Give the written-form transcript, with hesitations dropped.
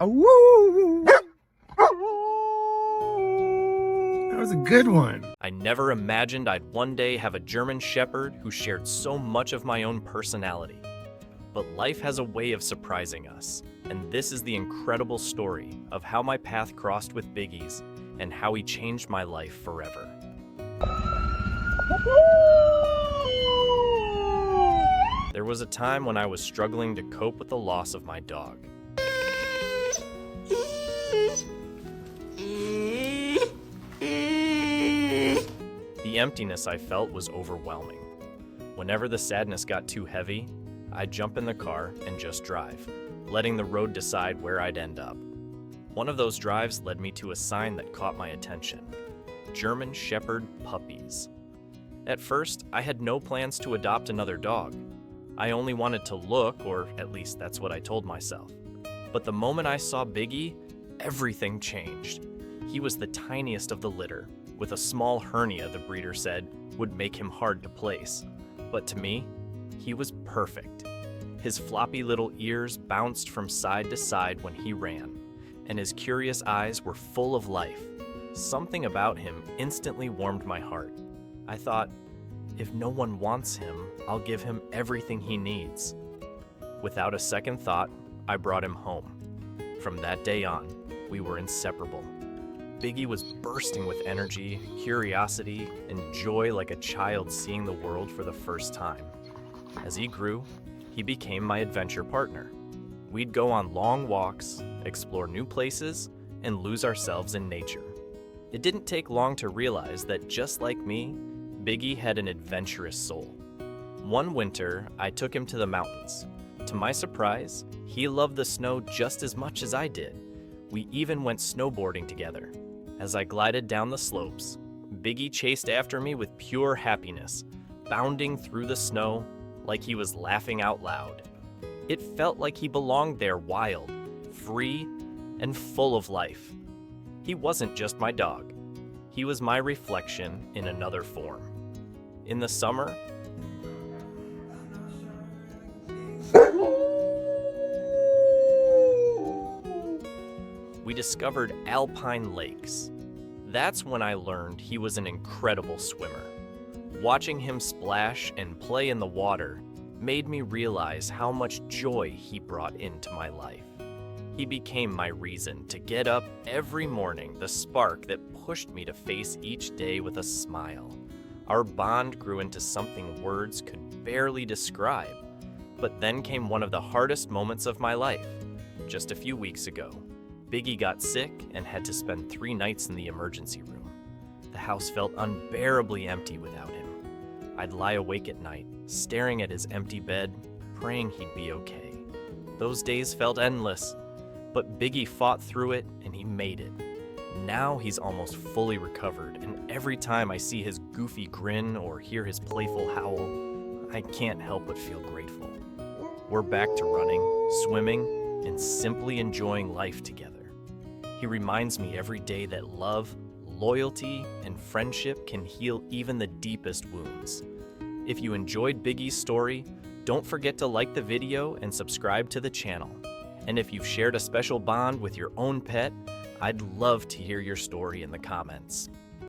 Woo! That was a good one. I never imagined I'd one day have a German Shepherd who shared so much of my own personality. But life has a way of surprising us, and this is the incredible story of how my path crossed with Biggie's and how he changed my life forever. There was a time when I was struggling to cope with the loss of my dog. The emptiness I felt was overwhelming. Whenever the sadness got too heavy, I'd jump in the car and just drive, letting the road decide where I'd end up. One of those drives led me to a sign that caught my attention: German Shepherd puppies. At first, I had no plans to adopt another dog. I only wanted to look, or at least that's what I told myself. But the moment I saw Biggie, everything changed. He was the tiniest of the litter, with a small hernia the breeder said would make him hard to place. But to me, he was perfect. His floppy little ears bounced from side to side when he ran, and his curious eyes were full of life. Something about him instantly warmed my heart. I thought, if no one wants him, I'll give him everything he needs. Without a second thought, I brought him home. From that day on, we were inseparable. Biggie was bursting with energy, curiosity, and joy like a child seeing the world for the first time. As he grew, he became my adventure partner. We'd go on long walks, explore new places, and lose ourselves in nature. It didn't take long to realize that just like me, Biggie had an adventurous soul. One winter, I took him to the mountains. To my surprise, he loved the snow just as much as I did. We even went snowboarding together. As I glided down the slopes, Biggie chased after me with pure happiness, bounding through the snow like he was laughing out loud. It felt like he belonged there, wild, free, and full of life. He wasn't just my dog. He was my reflection in another form. In the summer, we discovered alpine lakes. That's when I learned he was an incredible swimmer. Watching him splash and play in the water made me realize how much joy he brought into my life. He became my reason to get up every morning, the spark that pushed me to face each day with a smile. Our bond grew into something words could barely describe. But then came one of the hardest moments of my life. Just a few weeks ago, Biggie got sick and had to spend 3 nights in the emergency room. The house felt unbearably empty without him. I'd lie awake at night, staring at his empty bed, praying he'd be okay. Those days felt endless, but Biggie fought through it and he made it. Now he's almost fully recovered, and every time I see his goofy grin or hear his playful howl, I can't help but feel grateful. We're back to running, swimming, and simply enjoying life together. He reminds me every day that love, loyalty, and friendship can heal even the deepest wounds. If you enjoyed Biggie's story, don't forget to like the video and subscribe to the channel. And if you've shared a special bond with your own pet, I'd love to hear your story in the comments.